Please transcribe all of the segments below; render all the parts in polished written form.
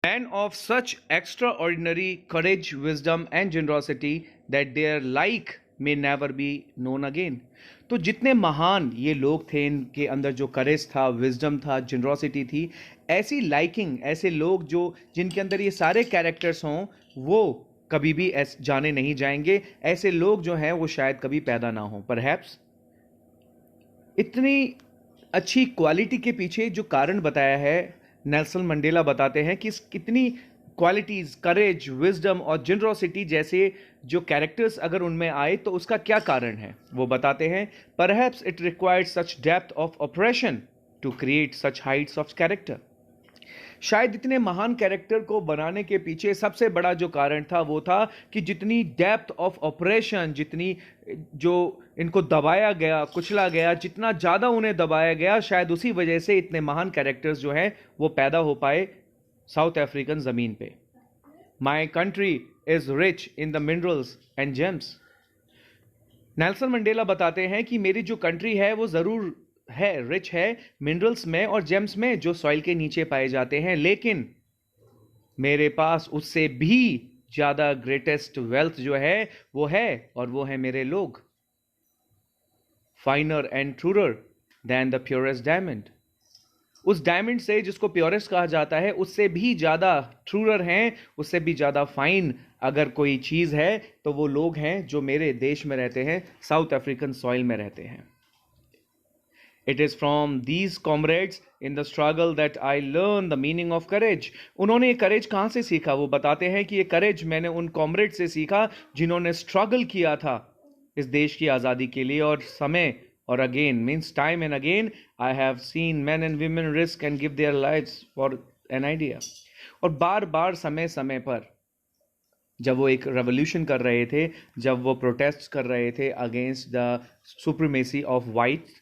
Men of such extraordinary courage, wisdom, and generosity that their like may never be known again. तो जितने महान ये लोग थे, इनके अंदर जो करेज था, विजडम था, जनरॉसिटी थी, ऐसी लाइकिंग, ऐसे लोग जो जिनके अंदर ये सारे कैरेक्टर्स हों, वो कभी भी जाने नहीं जाएंगे. ऐसे लोग जो हैं वो शायद कभी पैदा ना हों. परहैप्स इतनी अच्छी क्वालिटी के पीछे जो कारण बताया है, नेल्सन मंडेला बताते हैं कि कितनी क्वालिटीज, करेज, विजडम और जनरॉसिटी जैसे जो कैरेक्टर्स अगर उनमें आए तो उसका क्या कारण है. वो बताते हैं, perhaps it required such depth of operation to create such heights of character. शायद इतने महान कैरेक्टर को बनाने के पीछे सबसे बड़ा जो कारण था वो था कि जितनी डेप्थ ऑफ ऑपरेशन, जितनी जो इनको दबाया गया, कुचला गया, जितना ज़्यादा उन्हें दबाया गया, शायद उसी वजह से इतने महान कैरेक्टर्स जो हैं वो पैदा हो पाए साउथ अफ्रीकन ज़मीन पे. My country is rich in the minerals and James. Nelson Mandela बताते हैं कि मेरी जो कंट्री है वो ज़रूर है, रिच है मिनरल्स में और जेम्स में जो सॉइल के नीचे पाए जाते हैं, लेकिन मेरे पास उससे भी ज्यादा ग्रेटेस्ट वेल्थ जो है वो है, और वो है मेरे लोग. Finer and truer than the purest diamond. उस डायमंड से जिसको प्योरेस्ट कहा जाता है उससे भी ज्यादा ट्रूरर हैं, उससे भी ज्यादा फाइन अगर कोई चीज है तो वो लोग हैं जो मेरे देश में रहते हैं, साउथ अफ्रीकन सॉइल में रहते हैं. It is from these comrades in the struggle that I learn the meaning of courage. उन्होंने ये करेज कहाँ से सीखा? वो बताते हैं कि ये करेज मैंने उन कॉमरेड से सीखा जिन्होंने स्ट्रगल किया था इस देश की आज़ादी के लिए. और समय और again means time and again I have seen man and women risk and give their lives for an idea. और बार बार समय समय पर जब वो एक रेवोल्यूशन कर रहे थे, जब वो प्रोटेस्ट कर रहे थे against the supremacy of white,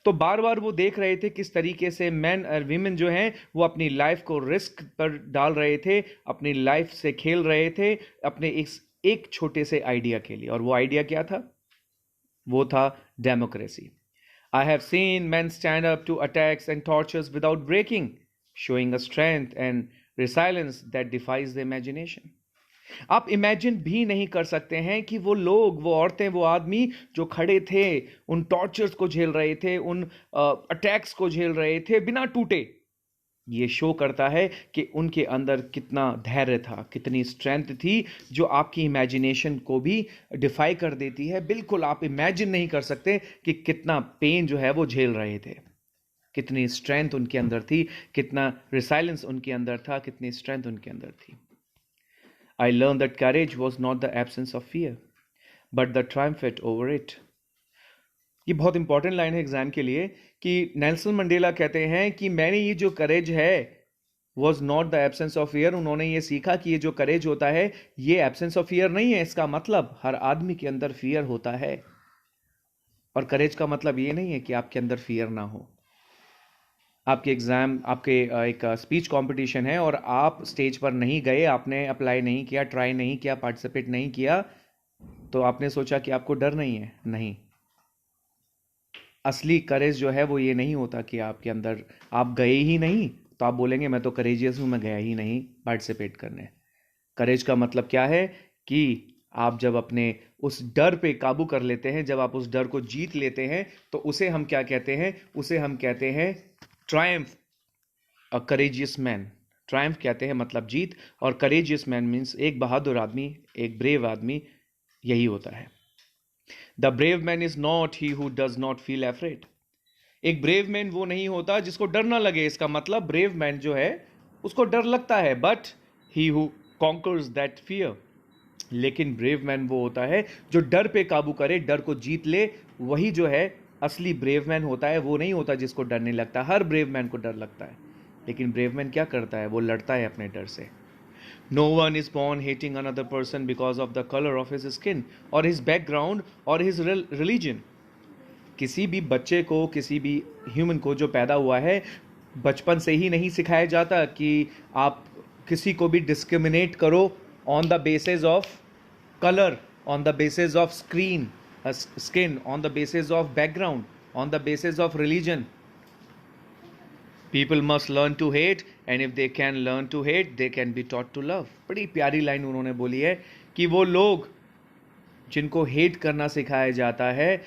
तो बार बार वो देख रहे थे किस तरीके से मैन और वीमेन जो हैं वो अपनी लाइफ को रिस्क पर डाल रहे थे, अपनी लाइफ से खेल रहे थे अपने एक छोटे से आइडिया के लिए. और वो आइडिया क्या था? वो था democracy. I have seen man stand up to attacks and tortures without breaking, showing a strength and resilience that defies the imagination. आप इमेजिन भी नहीं कर सकते हैं कि वो लोग, वो औरतें, वो आदमी जो खड़े थे, उन टॉर्चर्स को झेल रहे थे, उन अटैक्स को झेल रहे थे बिना टूटे. ये शो करता है कि उनके अंदर कितना धैर्य था, कितनी स्ट्रेंथ थी जो आपकी इमेजिनेशन को भी डिफाई कर देती है. बिल्कुल आप इमेजिन नहीं कर सकते कि कितना पेन जो है वो झेल रहे थे, कितनी स्ट्रेंथ उनके अंदर थी, कितना रिसाइलेंस उनके अंदर था, कितनी स्ट्रेंथ उनके अंदर थी. I learned that courage was not the absence of fear, but the triumph over it. ये बहुत इंपॉर्टेंट लाइन है एग्जाम के लिए कि नेल्सन मंडेला कहते हैं कि मैंने ये जो करेज है was not the absence of fear. उन्होंने ये सीखा कि ये जो करेज होता है ये एब्सेंस ऑफ फियर नहीं है. इसका मतलब हर आदमी के अंदर फियर होता है, और करेज का मतलब ये नहीं है कि आपके अंदर फियर ना हो. आपके एग्ज़ाम, आपके एक स्पीच कंपटीशन है और आप स्टेज पर नहीं गए, आपने अप्लाई नहीं किया, ट्राई नहीं किया, पार्टिसिपेट नहीं किया, तो आपने सोचा कि आपको डर नहीं है. नहीं, असली करेज जो है वो ये नहीं होता कि आपके अंदर, आप गए ही नहीं तो आप बोलेंगे मैं तो करेजियस हूँ, मैं गया ही नहीं पार्टिसिपेट करने. करेज का मतलब क्या है कि आप जब अपने उस डर पे काबू कर लेते हैं, जब आप उस डर को जीत लेते हैं, तो उसे हम क्या कहते हैं? उसे हम कहते हैं ट्रायम्फ. अ करेजियस मैन, ट्रायम्फ कहते हैं मतलब जीत, और करेजियस मैन मीन्स एक बहादुर आदमी, एक ब्रेव आदमी. यही होता है. The brave man is not he who does not feel afraid. एक ब्रेव मैन वो नहीं होता जिसको डर ना लगे. इसका मतलब ब्रेव मैन जो है उसको डर लगता है, but he who conquers that fear. लेकिन ब्रेव मैन वो होता है जो डर पे काबू करे, डर को जीत ले. वही जो है असली ब्रेव मैन होता है. वो नहीं होता जिसको डर नहीं लगता. हर ब्रेव मैन को डर लगता है, लेकिन ब्रेव मैन क्या करता है? वो लड़ता है अपने डर से. No one is born hating another person because of the colour of his skin और हिज बैकग्राउंड और हिज रिलीजन. किसी भी बच्चे को, किसी भी ह्यूमन को जो पैदा हुआ है, बचपन से ही नहीं सिखाया जाता कि आप किसी को भी डिस्क्रिमिनेट करो on the basis of colour, on the basis of skin, on the basis of background, on the basis of religion. People must learn to hate and if they can learn to hate they can be taught to love. बड़ी प्यारी line उन्होंने बोली है कि वो लोग जिनको hate करना सिखाया जाता है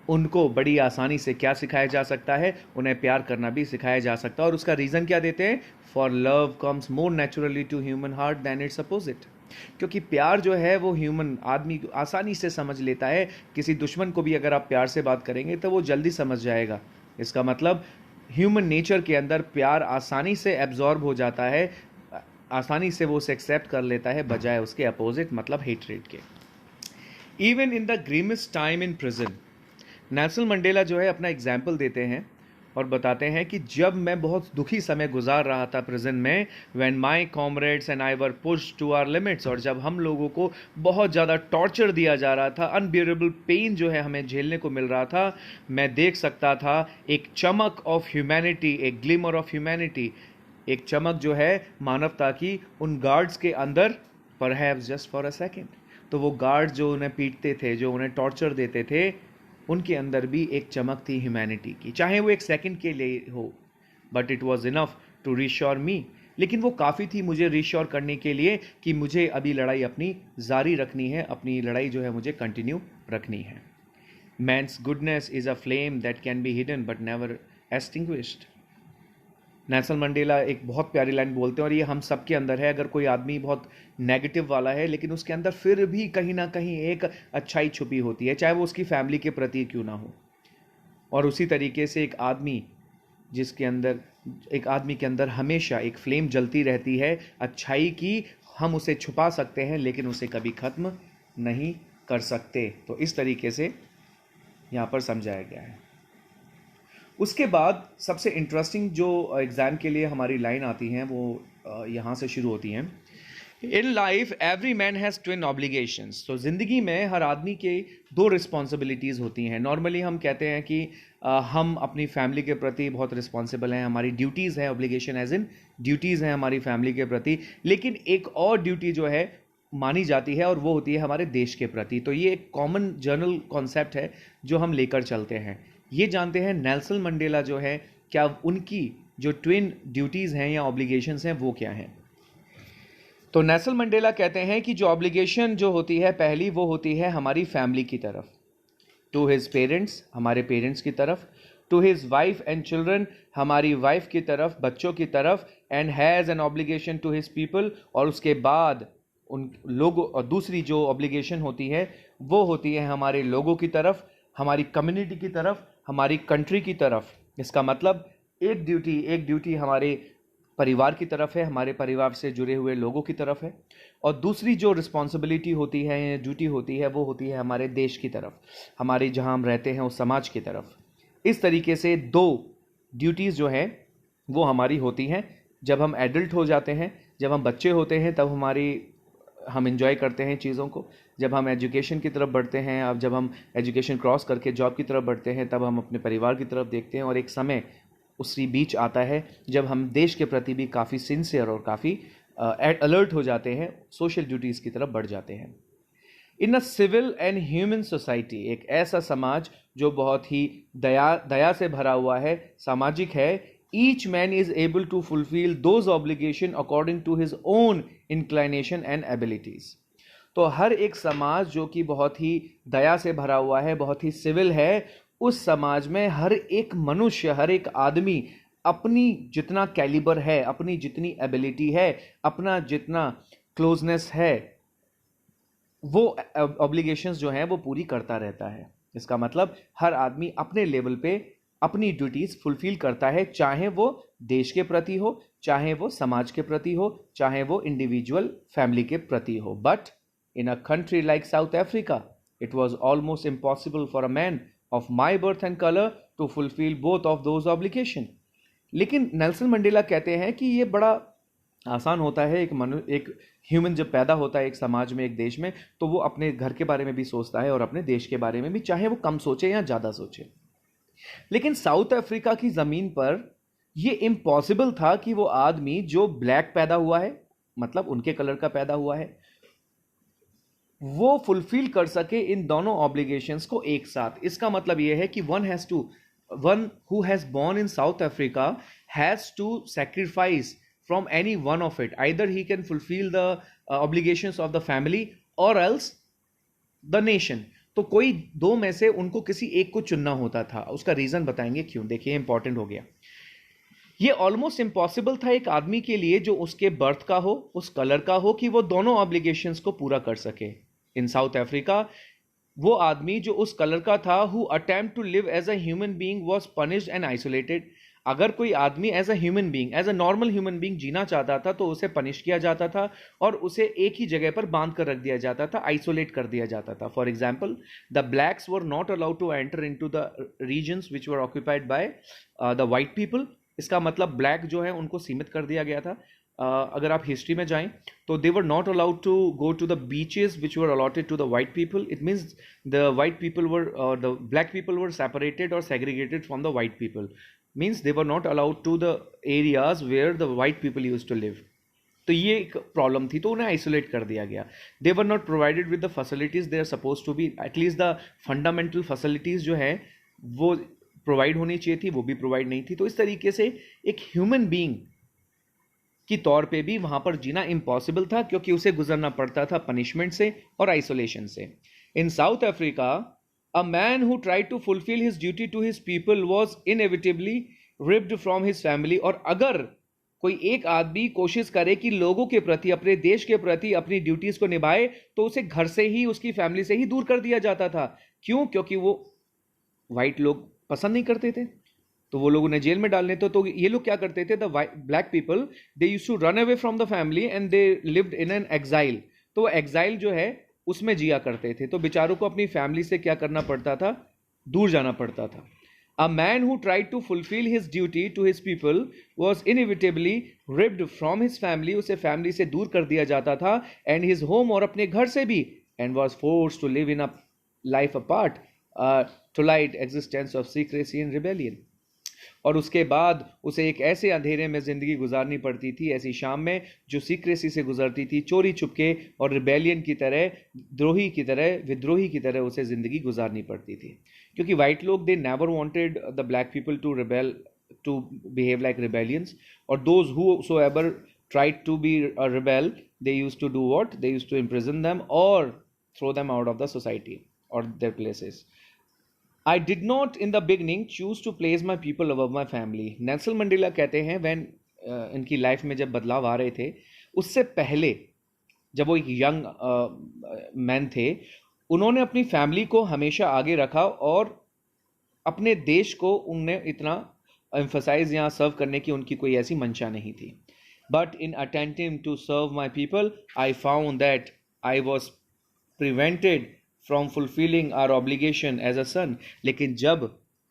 उनको बड़ी आसानी से क्या सिखाया जा सकता है, उन्हें प्यार करना भी सिखाया जा सकता है। और उसका रीज़न क्या देते हैं, for love comes more naturally to human heart than its opposite. क्योंकि प्यार जो है वो ह्यूमन आदमी आसानी से समझ लेता है। किसी दुश्मन को भी अगर आप प्यार से बात करेंगे तो वो जल्दी समझ जाएगा। इसका मतलब ह्यूमन नेचर के अंदर प्यार आसानी से एब्जॉर्ब हो जाता है, आसानी से वो उसे एक्सेप्ट कर लेता है, बजाय उसके अपोजिट मतलब हेटरेट के। Even in the grimmest time in prison, Nelson Mandela जो है अपना एग्जाम्पल देते हैं और बताते हैं कि जब मैं बहुत दुखी समय गुजार रहा था प्रिजन में, when my comrades and I were pushed to our limits, और जब हम लोगों को बहुत ज़्यादा टॉर्चर दिया जा रहा था, अनबियरेबल पेन जो है हमें झेलने को मिल रहा था, मैं देख सकता था एक चमक ऑफ ह्यूमैनिटी, एक ग्लिमर ऑफ ह्यूमैनिटी, एक चमक जो है मानवता की उन गार्ड्स के अंदर, perhaps just for a second. तो वो गार्ड्स जो उन्हें पीटते थे, जो उन्हें टॉर्चर देते थे, उनके अंदर भी एक चमक थी ह्यूमैनिटी की, चाहे वो एक सेकंड के लिए हो, but it was enough to reassure me. लेकिन वो काफ़ी थी मुझे रीश्योर करने के लिए कि मुझे अभी लड़ाई अपनी जारी रखनी है, अपनी लड़ाई जो है मुझे कंटिन्यू रखनी है। Man's goodness is a flame that can be hidden but never extinguished. Nelson Mandela एक बहुत प्यारी लाइन बोलते हैं और ये हम सब के अंदर है। अगर कोई आदमी बहुत नेगेटिव वाला है लेकिन उसके अंदर फिर भी कहीं ना कहीं एक अच्छाई छुपी होती है, चाहे वो उसकी फैमिली के प्रति क्यों ना हो। और उसी तरीके से एक आदमी के अंदर हमेशा एक फ्लेम जलती रहती है अच्छाई की, हम उसे छुपा सकते हैं लेकिन उसे कभी ख़त्म नहीं कर सकते। तो इस तरीके से यहाँ पर समझाया गया है। उसके बाद सबसे इंटरेस्टिंग जो एग्ज़ाम के लिए हमारी लाइन आती हैं वो यहाँ से शुरू होती हैं। In life every man has twin obligations. तो ज़िंदगी में हर आदमी के दो रिस्पॉन्सिबिलिटीज़ होती हैं। नॉर्मली हम कहते हैं कि हम अपनी फैमिली के प्रति बहुत रिस्पॉन्सिबल हैं, हमारी ड्यूटीज़ हैं, ऑब्लिगेशन एज इन ड्यूटीज़ हैं हमारी फैमिली के प्रति। लेकिन एक और ड्यूटी जो है मानी जाती है और वो होती है हमारे देश के प्रति। तो ये एक कॉमन जर्नल कॉन्सेप्ट है जो हम लेकर चलते हैं। ये जानते हैं नेल्सन मंडेला जो है, क्या उनकी जो ट्विन ड्यूटीज़ हैं या ऑब्लिगेशंस हैं वो क्या हैं। तो नेल्सन मंडेला कहते हैं कि जो ऑब्लिगेशन जो होती है पहली, वो होती है हमारी फैमिली की तरफ, टू हिज पेरेंट्स, हमारे पेरेंट्स की तरफ, to his wife and children, हमारी वाइफ की तरफ, बच्चों की तरफ, and has an obligation to his people, और उसके बाद उन लोगों, और दूसरी जो ऑब्लिगेशन होती है वो होती है हमारे लोगों की तरफ, हमारी कम्युनिटी की तरफ, हमारी कंट्री की तरफ। इसका मतलब एक ड्यूटी हमारे परिवार की तरफ है, हमारे परिवार से जुड़े हुए लोगों की तरफ है, और दूसरी जो रिस्पॉन्सिबिलिटी होती है, ड्यूटी होती है, वो होती है हमारे देश की तरफ, हमारे जहां हम रहते हैं उस समाज की तरफ। इस तरीके से दो ड्यूटीज़ जो हैं वो हमारी होती हैं। जब हम एडल्ट हो जाते हैं, जब हम बच्चे होते हैं, तब हम इंजॉय करते हैं चीज़ों को। जब हम एजुकेशन की तरफ बढ़ते हैं, अब जब हम एजुकेशन क्रॉस करके जॉब की तरफ बढ़ते हैं, तब हम अपने परिवार की तरफ देखते हैं। और एक समय उसी बीच आता है जब हम देश के प्रति भी काफ़ी सिंसियर और काफ़ी अलर्ट हो जाते हैं, सोशल ड्यूटीज़ की तरफ बढ़ जाते हैं। In a civil and human society, एक ऐसा समाज जो बहुत ही दया से भरा हुआ है, सामाजिक है, each man is able to fulfil those obligation according to his own inclination and abilities. तो हर एक समाज जो कि बहुत ही दया से भरा हुआ है, बहुत ही सिविल है, उस समाज में हर एक मनुष्य, हर एक आदमी अपनी जितना कैलिबर है, अपनी जितनी एबिलिटी है, अपना जितना क्लोजनेस है, वो ऑब्लिगेशंस जो हैं वो पूरी करता रहता है। इसका मतलब हर आदमी अपने लेवल पे अपनी ड्यूटीज फुलफिल करता है, चाहे वो देश के प्रति हो, चाहे वो समाज के प्रति हो, चाहे वो इंडिविजुअल फैमिली के प्रति हो। But in a country like South Africa it was almost impossible for a man of my birth and colour to fulfil both of those obligation. लेकिन नेल्सन मंडेला कहते हैं कि ये बड़ा आसान होता है। एक ह्यूमन जब पैदा होता है एक समाज में, एक देश में, तो वो अपने घर के बारे में भी सोचता है और अपने देश के बारे में भी, चाहे वो कम सोचे या ज़्यादा सोचे। लेकिन साउथ अफ्रीका की ज़मीन पर ये इम्पॉसिबल था कि वो आदमी जो ब्लैक पैदा हुआ है, मतलब उनके कलर का पैदा हुआ है, वो फुलफिल कर सके इन दोनों ऑब्लिगेशंस को एक साथ। इसका मतलब ये है कि one who has born in South Africa has to sacrifice from any one of it. Either he can fulfill the obligations of the family or else the nation. तो कोई दो में से उनको किसी एक को चुनना होता था. उसका रीजन बताएंगे क्यों. देखिए इंपॉर्टेंट हो गया. ये ऑलमोस्ट इम्पॉसिबल था एक आदमी के लिए जो उसके बर्थ का हो, उस कलर का हो, कि वो दोनों ऑब्लिगेशंस को पूरा कर सके. इन साउथ अफ्रीका वो आदमी जो उस कलर का था, who attempt to live as a human being was punished and isolated. अगर कोई आदमी as a human being, as a normal human being जीना चाहता था तो उसे पनिश किया जाता था और उसे एक ही जगह पर बांध कर रख दिया जाता था, आइसोलेट कर दिया जाता था. For example, the blacks were not allowed to enter into the regions which were occupied by the white people. इसका मतलब ब्लैक जो है उनको सीमित कर दिया गया था. अगर आप हिस्ट्री में जाएं तो they were not allowed to go to the beaches which were allotted to the white people. It means the white people were, the black people were separated और segregated from the white people. Means they were not allowed to the areas where the white people use to live. तो ये एक problem थी, तो उन्हें isolate कर दिया गया. They were not provided with the facilities they are suppose to be. At least the fundamental facilities जो है वो प्रोवाइड होनी चाहिए थी, वो भी प्रोवाइड नहीं थी. तो इस तरीके से एक ह्यूमन बीइंग की तौर पे भी वहां पर जीना इम्पॉसिबल था, क्योंकि उसे गुजरना पड़ता था पनिशमेंट से और आइसोलेशन से. In South Africa, a man who tried to fulfil his duty to his people was inevitably ripped from his family. और अगर कोई एक आदमी कोशिश करे कि लोगों के प्रति, अपने देश के प्रति अपनी ड्यूटीज को निभाए, तो उसे घर से ही, उसकी फैमिली से ही दूर कर दिया जाता था. क्यों? क्योंकि वो वाइट लोग पसंद नहीं करते थे, तो वो लोग उन्हें जेल में डालने. तो ये लोग क्या करते थे, the black people, they used to run away from the family and they lived in an exile. तो वो एग्जाइल जो है उसमें जिया करते थे. तो बेचारों को अपनी फैमिली से क्या करना पड़ता था, दूर जाना पड़ता था. A man who tried to fulfil his duty to his people was inevitably ripped from his family. उसे फैमिली से दूर कर दिया जाता था, एंड हिज होम, और अपने घर से भी, and was forced to live in a life apart, twilight existence of secrecy and rebellion. और उसके बाद उसे एक ऐसे अंधेरे में जिंदगी गुजारनी पड़ती थी, ऐसी शाम में जो सीक्रेसी से गुजरती थी, चोरी छुपके, और रिबेलियन की तरह, द्रोही की तरह, विद्रोही की तरह उसे जिंदगी गुजारनी पड़ती थी. क्योंकि वाइट लोग, they never wanted the black people to rebel, to behave like rebellions. और those whosoever tried to be a rebel, they used to do what, they used to imprison them और throw them out of the society और their places. I did not in the beginning choose to place my people above my family. Nelson Mandela कहते हैं, when इनकी life में जब बदलाव आ रहे थे, उससे पहले जब वो एक यंग मैन थे, उन्होंने अपनी फैमिली को हमेशा आगे रखा और अपने देश को उन्हें इतना एम्फसाइज या सर्व करने की उनकी कोई ऐसी मंशा नहीं थी. But in attempting to serve my people, I found that I was prevented from fulfilling our obligation as a son. लेकिन जब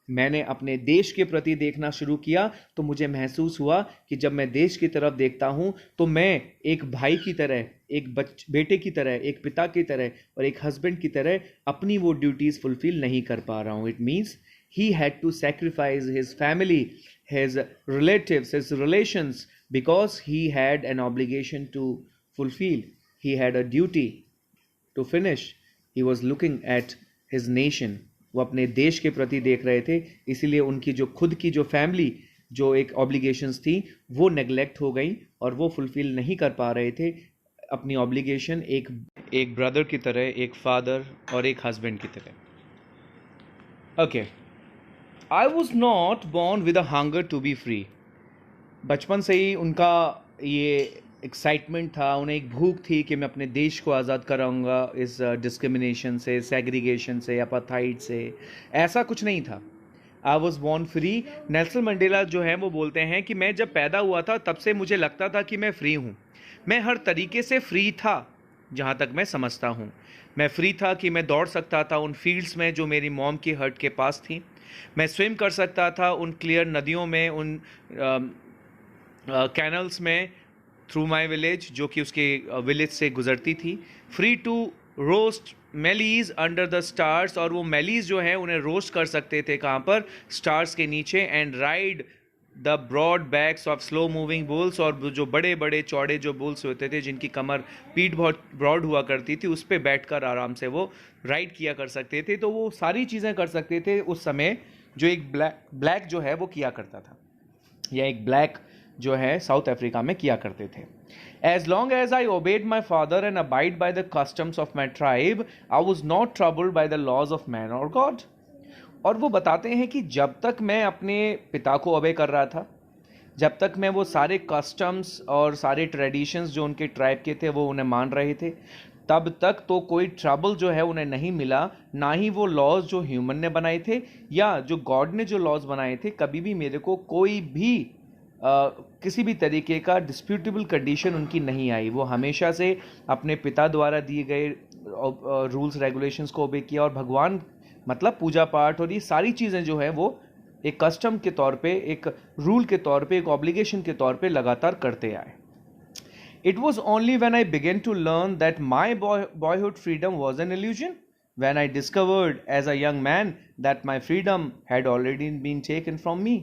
मैंने अपने देश के प्रति देखना शुरू किया तो मुझे महसूस हुआ कि जब मैं देश की तरफ देखता हूं तो मैं एक भाई की तरह, एक बेटे की तरह, एक पिता की तरह और एक हस्बैंड की तरह अपनी वो ड्यूटीज फुलफिल नहीं कर पा रहा हूं. It means he had to sacrifice his family, his relatives, his relations, because he had an obligation to fulfill. He had a duty to finish. He was looking at his nation. वो अपने देश के प्रति देख रहे थे, इसीलिए उनकी जो खुद की जो फैमिली, जो एक ऑब्लिगेशंस थी, वो नेग्लेक्ट हो गई और वो फुलफिल नहीं कर पा रहे थे अपनी ऑब्लिगेशन एक ब्रदर की तरह, एक फादर और एक हस्बैंड की तरह. Okay, I was not born with a hunger to be free. बचपन से ही उनका ये एक्साइटमेंट था, उन्हें एक भूख थी कि मैं अपने देश को आज़ाद कराऊंगा इस डिस्क्रिमिनेशन से, सेग्रीगेशन से, अपार्थाइड से. ऐसा कुछ नहीं था. I was born free. Nelson Mandela जो है वो बोलते हैं कि मैं जब पैदा हुआ था तब से मुझे लगता था कि मैं फ्री हूँ. मैं हर तरीके से फ्री था जहाँ तक मैं समझता हूँ. मैं फ्री था कि मैं दौड़ सकता था उन फील्ड्स में जो मेरी मॉम की हट के पास थी. मैं स्विम कर सकता था उन क्लियर नदियों में, उन कैनल्स में, थ्रू माई विलेज जो कि उसके विलेज से गुजरती थी. Free to roast mealies under the stars. और वो मेलीज जो है उन्हें रोस्ट कर सकते थे कहाँ पर, स्टार्स के नीचे. And ride the broad backs of slow moving bulls. और जो बड़े बड़े चौड़े जो बुल्स होते थे जिनकी कमर, पीठ बहुत ब्रॉड हुआ करती थी, उस पर बैठकर आराम से वो राइड किया कर सकते थे. तो वो सारी चीज़ें कर सकते थे उस समय जो एक ब्लैक जो है वो किया करता था. या एक ब्लैक जो है साउथ अफ्रीका में किया करते थे. As long as I obeyed my father and abide by the customs of my tribe, I was not troubled by the laws of man or God. और वो बताते हैं कि जब तक मैं अपने पिता को ओबे कर रहा था, जब तक मैं वो सारे कस्टम्स और सारे ट्रेडिशंस जो उनके ट्राइब के थे वो उन्हें मान रहे थे, तब तक तो कोई ट्रबल जो है उन्हें नहीं मिला. ना ही वो लॉज जो ह्यूमन ने बनाए थे या जो गॉड ने जो लॉज बनाए थे, कभी भी मेरे को कोई भी किसी भी तरीके का डिस्प्यूटेबल कंडीशन उनकी नहीं आई. वो हमेशा से अपने पिता द्वारा दिए गए रूल्स रेगुलेशंस को ओबे किया, और भगवान मतलब पूजा पाठ और ये सारी चीज़ें जो है वो एक कस्टम के तौर पे, एक रूल के तौर पे, एक ऑब्लिगेशन के तौर पे लगातार करते आए. It was only when I began to learn that my boyhood freedom was an illusion, when I discovered as a young man that my freedom had already been taken from me,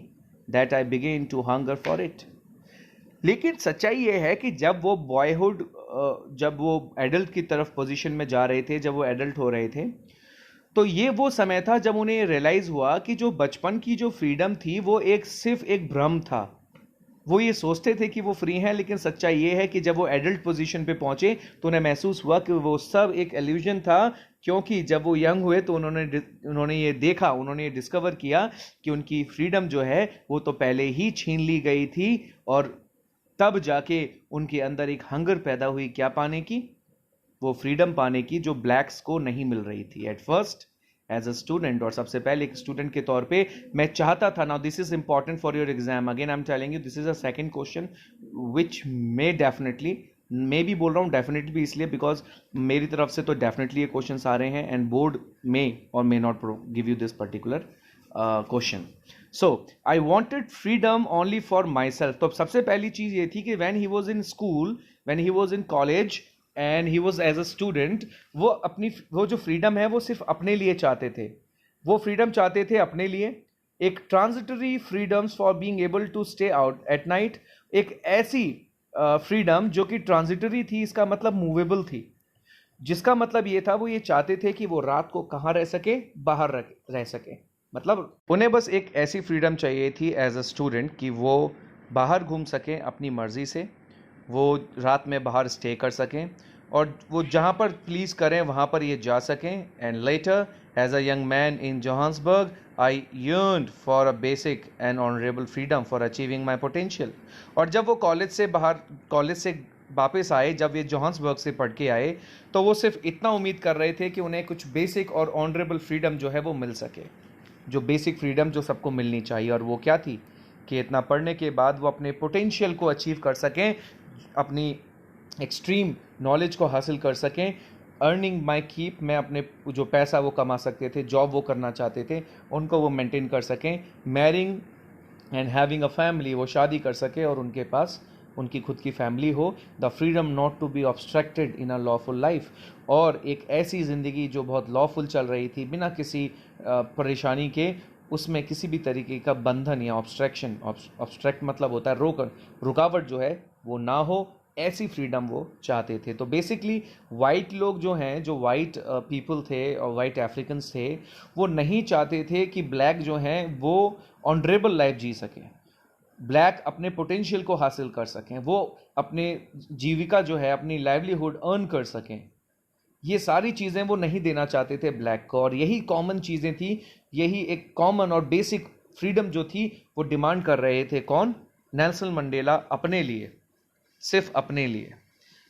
that I began to hunger for it. लेकिन सच्चाई ये है कि जब वो boyhood, जब वो adult की तरफ पोजीशन में जा रहे थे, जब वो एडल्ट हो रहे थे, तो ये वो समय था जब उन्हें रियलाइज हुआ कि जो बचपन की जो फ्रीडम थी वो सिर्फ एक भ्रम था. वो ये सोचते थे कि वो फ्री हैं, लेकिन सच्चाई ये है कि जब वो एडल्ट पोजीशन पे पहुंचे तो उन्हें महसूस हुआ कि वो सब एक इल्यूजन था. क्योंकि जब वो यंग हुए तो उन्होंने ये देखा, उन्होंने ये डिस्कवर किया कि उनकी फ्रीडम जो है वो तो पहले ही छीन ली गई थी, और तब जाके उनके अंदर एक हंगर पैदा हुई. क्या पाने की? वो फ्रीडम पाने की जो ब्लैक्स को नहीं मिल रही थी at first as a student. और सबसे पहले एक स्टूडेंट के तौर पे मैं चाहता था, now this is important for your exam, again I am telling you this is a second question which may definitely, मैं भी बोल रहा हूँ डेफिनेटली भी इसलिए बिकॉज मेरी तरफ से तो डेफिनेटली ये क्वेश्चन आ रहे हैं एंड बोर्ड मे और may not give you this particular question. So I wanted freedom only for myself. तो सबसे पहली चीज ये थी कि when he was in school, when he was in college and he was as a student, वो जो freedom है वो सिर्फ अपने लिए चाहते थे. वो फ्रीडम चाहते थे अपने लिए, एक transitory freedoms for being able to stay out at night, एक ऐसी फ्रीडम जो कि ट्रांजिटरी थी, इसका मतलब मूवेबल थी. जिसका मतलब ये था, वो ये चाहते थे कि वो रात को कहाँ रह सके, बाहर रह सके. मतलब उन्हें बस एक ऐसी फ्रीडम चाहिए थी एज अ स्टूडेंट कि वो बाहर घूम सकें अपनी मर्जी से, वो रात में बाहर स्टे कर सकें, और वो जहाँ पर प्लीज़ करें वहाँ पर ये जा सकें. And later as a young man in Johannesburg I yearned for a basic and honourable freedom for achieving my potential. और जब वो कॉलेज से वापस आए, जब ये जोहान्सबर्ग से पढ़ के आए, तो वो सिर्फ इतना उम्मीद कर रहे थे कि उन्हें कुछ बेसिक और ऑनरेबल फ्रीडम जो है वो मिल सके, जो बेसिक फ्रीडम जो सबको मिलनी चाहिए. और वो क्या थी कि इतना पढ़ने के बाद वो अपने पोटेंशियल को अचीव कर सकें, अपनी एक्सट्रीम नॉलेज को हासिल कर सकें, अर्निंग माई कीप में अपने जो पैसा वो कमा सकते थे, जॉब वो करना चाहते थे उनको वो मेंटेन कर सकें, marrying and having a family, वो शादी कर सके और उनके पास उनकी खुद की फैमिली हो. The freedom not to be obstructed in a lawful life, और एक ऐसी ज़िंदगी जो बहुत लॉफुल चल रही थी बिना किसी परेशानी के, उसमें किसी भी तरीके का बंधन या ऑब्स्ट्रक्शन, ऑब्स्ट्रक्ट मतलब होता है रुकावट जो है वो ना हो, ऐसी फ्रीडम वो चाहते थे. तो बेसिकली वाइट लोग जो हैं, जो वाइट पीपल थे और वाइट अफ्रीकन्स थे, वो नहीं चाहते थे कि ब्लैक जो हैं वो ऑनरेबल लाइफ जी सकें, ब्लैक अपने पोटेंशियल को हासिल कर सकें, वो अपने जीविका जो है, अपनी लाइवलीहुड अर्न कर सकें. ये सारी चीज़ें वो नहीं देना चाहते थे ब्लैक को, और यही कॉमन चीज़ें थी, यही एक कॉमन और बेसिक फ्रीडम जो थी वो डिमांड कर रहे थे. कौन? नेल्सन मंडेला, अपने लिए, सिर्फ अपने लिए.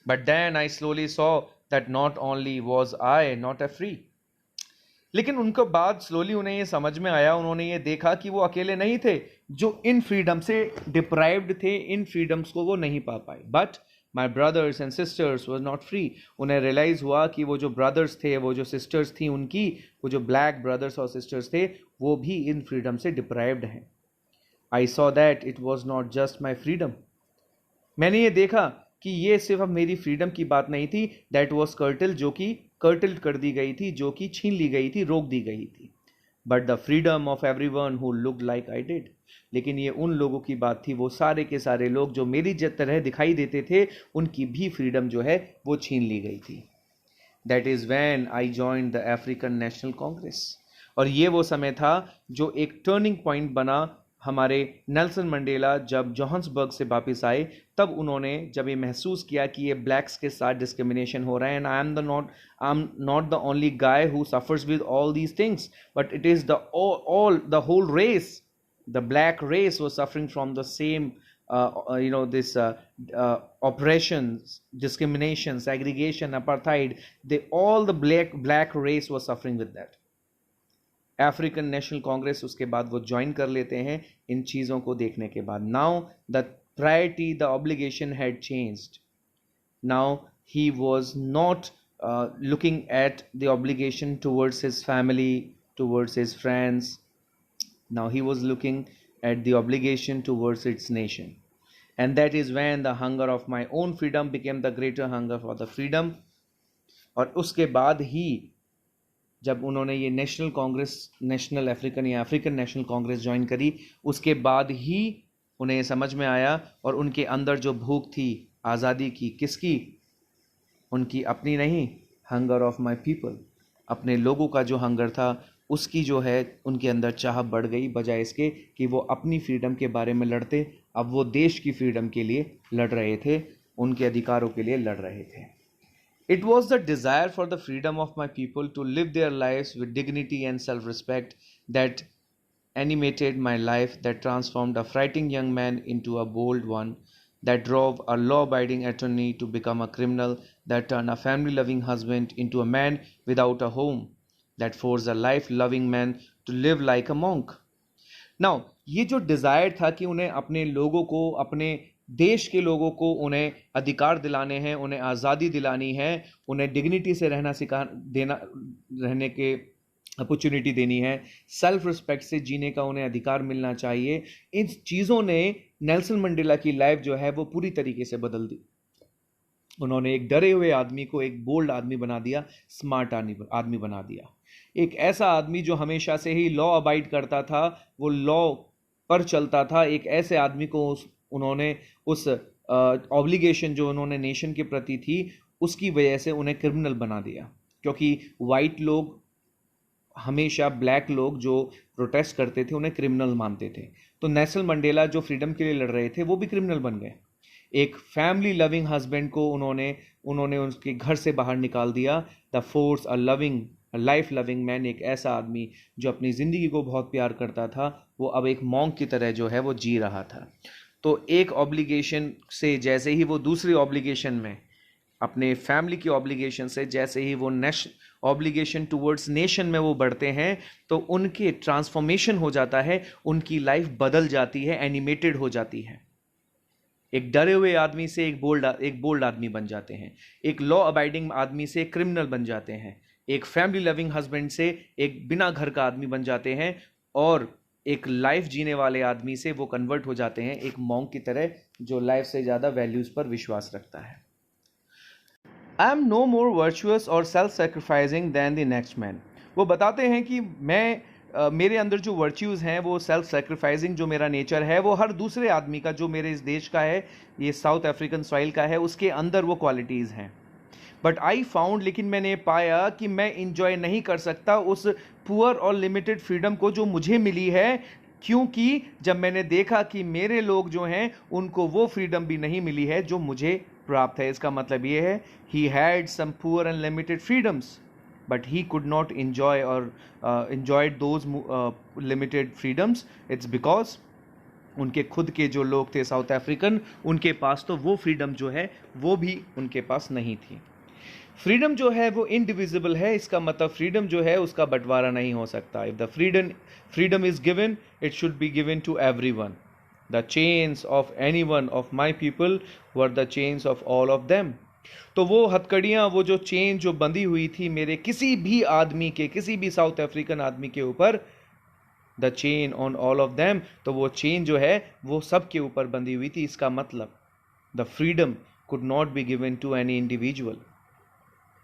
But then I slowly saw that not only was I not a free. लेकिन उनको बाद स्लोली उन्हें ये समझ में आया, उन्होंने ये देखा कि वो अकेले नहीं थे जो इन फ्रीडम से डिप्राइव्ड थे, इन फ्रीडम्स को वो नहीं पा पाए. But my brothers and sisters was not free. उन्हें रियलाइज हुआ कि वो जो ब्रदर्स थे, वो जो सिस्टर्स थी उनकी, वो जो ब्लैक ब्रदर्स और सिस्टर्स थे, वो भी इन फ्रीडम से डिप्राइव्ड हैं. I saw that it was not just my freedom. मैंने ये देखा कि ये सिर्फ अब मेरी फ्रीडम की बात नहीं थी, दैट वॉज कर्टल, जो कि कर्टल कर दी गई थी, जो कि छीन ली गई थी, रोक दी गई थी. But the freedom of every one who looked like I did. लेकिन ये उन लोगों की बात थी, वो सारे के सारे लोग जो मेरी तरह दिखाई देते थे, उनकी भी फ्रीडम जो है वो छीन ली गई थी. That is when I joined the African national Congress. और ये वो समय था जो एक टर्निंग पॉइंट बना हमारे नेल्सन मंडेला जब जोहान्सबर्ग से वापस आए, तब उन्होंने जब ये महसूस किया कि ये ब्लैक्स के साथ डिस्क्रिमिनेशन हो रहा है, and I am not the only guy who suffers with all these things, but it is the whole race, the black race was suffering from the same this oppressions, discrimination, segregation, apartheid. All the black race was suffering with that. African national Congress उसके बाद वो join कर लेते हैं इन चीज़ों को देखने के बाद. Now the priority, the obligation had changed. Now he was not looking at the obligation towards his family, towards his friends. Now he was looking at the obligation towards its nation. And that is when the hunger of my own freedom became the greater hunger for the freedom. और उसके बाद ही जब उन्होंने ये national Congress, national African या African national Congress join करी, उसके बाद ही उन्हें समझ में आया और उनके अंदर जो भूख थी आज़ादी की, किसकी? उनकी अपनी नहीं, हंगर ऑफ माय पीपल, अपने लोगों का जो हंगर था उसकी जो है उनके अंदर चाह बढ़ गई, बजाय इसके कि वो अपनी फ्रीडम के बारे में लड़ते. अब वो देश की फ्रीडम के लिए लड़ रहे थे, उनके अधिकारों के लिए लड़ रहे थे. It was the desire for the freedom of my people to live their lives with dignity and self-respect that animated my life, that transformed a frightened young man into a bold one, that drove a law-abiding attorney to become a criminal, that turned a family-loving husband into a man without a home, that forced a life-loving man to live like a monk. Now, ये जो desire था कि उन्हें अपने लोगों को, अपने देश के लोगों को उन्हें अधिकार दिलाने हैं, उन्हें आज़ादी दिलानी है, उन्हें डिग्निटी से रहने के अपॉर्चुनिटी देनी है, सेल्फ रिस्पेक्ट से जीने का उन्हें अधिकार मिलना चाहिए. इन चीज़ों ने नेल्सन मंडेला की लाइफ जो है वो पूरी तरीके से बदल दी. उन्होंने एक डरे हुए आदमी को एक बोल्ड आदमी बना दिया, स्मार्ट आदमी बना दिया. एक ऐसा आदमी जो हमेशा से ही लॉ अबाइड करता था, वो लॉ पर चलता था, एक ऐसे आदमी को उन्होंने उस ऑब्लिगेशन जो उन्होंने नेशन के प्रति थी उसकी वजह से उन्हें क्रिमिनल बना दिया. क्योंकि वाइट लोग हमेशा ब्लैक लोग जो प्रोटेस्ट करते थे उन्हें क्रिमिनल मानते थे. तो नेल्सन मंडेला जो फ्रीडम के लिए लड़ रहे थे वो भी क्रिमिनल बन गए. एक फैमिली लविंग हस्बैंड को उन्होंने उसके घर से बाहर निकाल दिया. The force a life loving man, एक ऐसा आदमी जो अपनी ज़िंदगी को बहुत प्यार करता था, वो अब एक मॉन्क की तरह जो है वो जी रहा था. तो एक ऑब्लिगेशन से जैसे ही वो दूसरी ऑब्लिगेशन में, अपने फैमिली की ऑब्लिगेशन से जैसे ही वो ऑब्लिगेशन टुवर्ड्स नेशन में वो बढ़ते हैं, तो उनके ट्रांसफॉर्मेशन हो जाता है, उनकी लाइफ बदल जाती है, एनिमेटेड हो जाती है. एक डरे हुए आदमी से एक बोल्ड आदमी बन जाते हैं, एक लॉ अबाइडिंग आदमी से एक क्रिमिनल बन जाते हैं, एक फैमिली लविंग हस्बैंड से एक बिना घर का आदमी बन जाते हैं, और एक लाइफ जीने वाले आदमी से वो कन्वर्ट हो जाते हैं एक मॉन्क की तरह जो लाइफ से ज़्यादा वैल्यूज़ पर विश्वास रखता है. I am no more virtuous or self sacrificing than the next man. वो बताते हैं कि मेरे अंदर जो वर्च्यूज़ हैं वो सेल्फ सेक्रीफाइसिंग जो मेरा नेचर है वो हर दूसरे आदमी का, जो मेरे इस देश का है, ये साउथ अफ्रीकन सॉइल का है, उसके अंदर वो क्वालिटीज़ हैं. बट आई फाउंड, लेकिन मैंने पाया कि मैं इंजॉय नहीं कर सकता उस पुअर और लिमिटेड फ्रीडम को जो मुझे मिली है, क्योंकि जब मैंने देखा कि मेरे लोग जो हैं उनको वो फ्रीडम भी नहीं मिली है जो मुझे प्राप्त है. इसका मतलब ये है, he had some poor and limited freedoms but he could not enjoy those limited freedoms. It's because उनके खुद के जो लोग थे साउथ अफ्रीकन, उनके पास तो वो फ्रीडम जो है वो भी उनके पास नहीं थी. फ्रीडम जो है वो इनडिविजिबल है. इसका मतलब फ्रीडम जो है उसका बंटवारा नहीं हो सकता. If the freedom is given, it should be given to everyone. The chains of anyone of my people were the chains of all of them. तो वो हथकड़ियाँ, वो जो चेन जो बंधी हुई थी मेरे किसी भी आदमी के, किसी भी साउथ अफ्रीकन आदमी के ऊपर, the chain on all of them, तो वो चेन जो है वो सब के ऊपर बंधी हुई थी. इसका मतलब the freedom could not be given to any individual.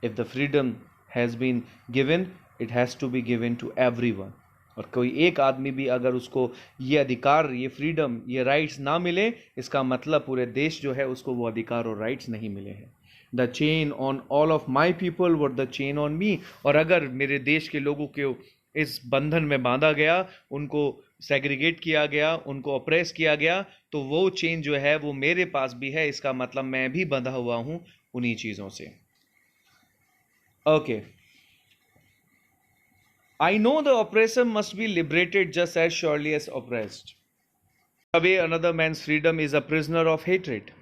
If the freedom has been given, it has to be given to everyone. और कोई एक आदमी भी अगर उसको ये अधिकार, ये फ्रीडम, ये राइट्स ना मिले, इसका मतलब पूरे देश जो है उसको वो अधिकार और राइट्स नहीं मिले हैं. The chain on all of my people were the chain on me. और अगर मेरे देश के लोगों के इस बंधन में बांधा गया, उनको सेग्रीगेट किया गया, उनको ऑप्रेस किया गया, तो वो चेन जो है वो मेरे पास भी है। इसका मतलब मैं भी बंधा हुआ हूं उन्हीं चीजों से। Okay, I know the oppressor must be liberated just as surely as oppressed. Away another man's freedom is a prisoner of hatred.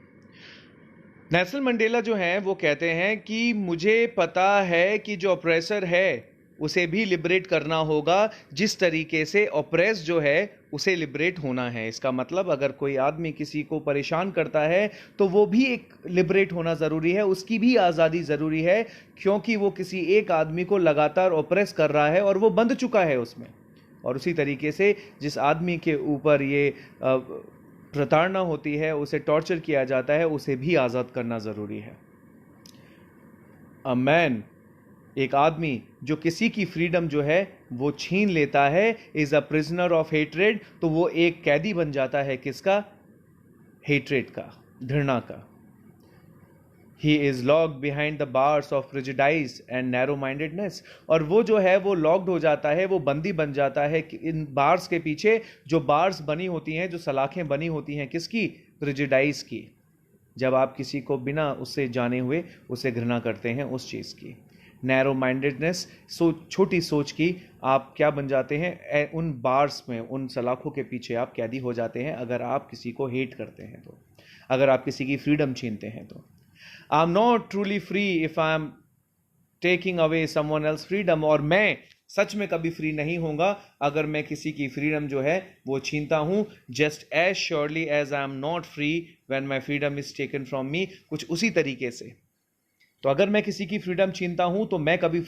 Nelson Mandela जो हैं वो कहते हैं कि मुझे पता है कि जो ऑप्रेसर है उसे भी लिबरेट करना होगा, जिस तरीके से ऑप्रेस जो है उसे लिबरेट होना है। इसका मतलब अगर कोई आदमी किसी को परेशान करता है तो वो भी एक लिबरेट होना ज़रूरी है, उसकी भी आज़ादी ज़रूरी है, क्योंकि वो किसी एक आदमी को लगातार ऑप्रेस कर रहा है और वो बंध चुका है उसमें। और उसी तरीके से जिस आदमी के ऊपर ये प्रताड़ना होती है, उसे टॉर्चर किया जाता है, उसे भी आज़ाद करना ज़रूरी है। अ मैन, एक आदमी जो किसी की फ्रीडम जो है वो छीन लेता है, is a prisoner of hatred, तो वो एक कैदी बन जाता है किसका? हेट्रेड का, घृणा का। He is locked behind the bars of prejudice and narrow mindedness, और वो जो है वो लॉक्ड हो जाता है, वो बंदी बन जाता है इन बार्स के पीछे। जो बार्स बनी होती हैं, जो सलाखें बनी होती हैं, किसकी? प्रेजुडाइज की। जब आप किसी को बिना उससे जाने हुए उसे घृणा करते हैं, उस चीज़ की। नैरो माइंडेडनेस, छोटी सोच की। आप क्या बन जाते हैं? उन बार्स में, उन सलाखों के पीछे आप कैदी हो जाते हैं अगर आप किसी को हेट करते हैं तो, अगर आप किसी की फ्रीडम छीनते हैं तो। आई am not truly free if I am taking away someone else freedom, और मैं सच में कभी फ्री नहीं होऊंगा अगर मैं किसी की फ्रीडम जो है वो छीनता हूं। Just as surely as I am not free when my freedom is taken from me, कुछ उसी तरीके से। तो अगर मैं किसी की फ्रीडम छीनता हूं तो मैं कभी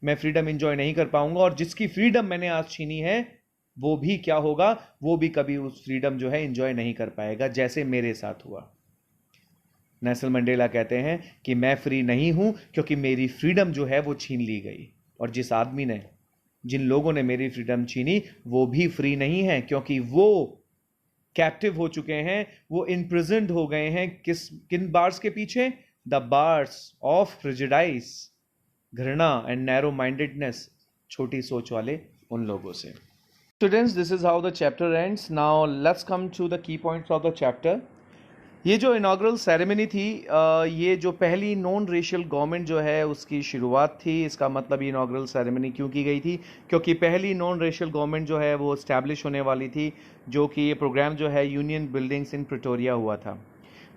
मैं फ्रीडम एंजॉय नहीं कर पाऊंगा, और जिसकी फ्रीडम मैंने आज छीनी है वो भी क्या होगा? वो भी कभी उस फ्रीडम जो है एंजॉय नहीं कर पाएगा, जैसे मेरे साथ हुआ। नेल्सन मंडेला कहते हैं कि मैं फ्री नहीं हूं क्योंकि मेरी फ्रीडम जो है वो छीन ली गई, और जिस आदमी ने, जिन लोगों ने मेरी फ्रीडम छीनी, वो भी फ्री नहीं है, क्योंकि वो कैप्टिव हो चुके हैं, वो इनप्रिजन्ड हो गए हैं। किन बार्स के पीछे? द बार्स ऑफ प्रेजुडाइज, घृणा एंड नैरो माइंडेडनेस, छोटी सोच वाले उन लोगों से। Students, this is how the chapter ends. Now let's come to the key points of the chapter. ये जो इनॉग्रल सेरेमनी थी, ये जो पहली नॉन रेशियल गवर्नमेंट जो है उसकी शुरुआत थी। इसका मतलब ये इनॉग्रल सेरेमनी क्यों की गई थी? क्योंकि पहली नॉन रेशियल गवर्नमेंट जो है वो इस्टेब्लिश होने वाली थी, जो कि ये प्रोग्राम जो है यूनियन बिल्डिंग्स इन प्रिटोरिया हुआ था।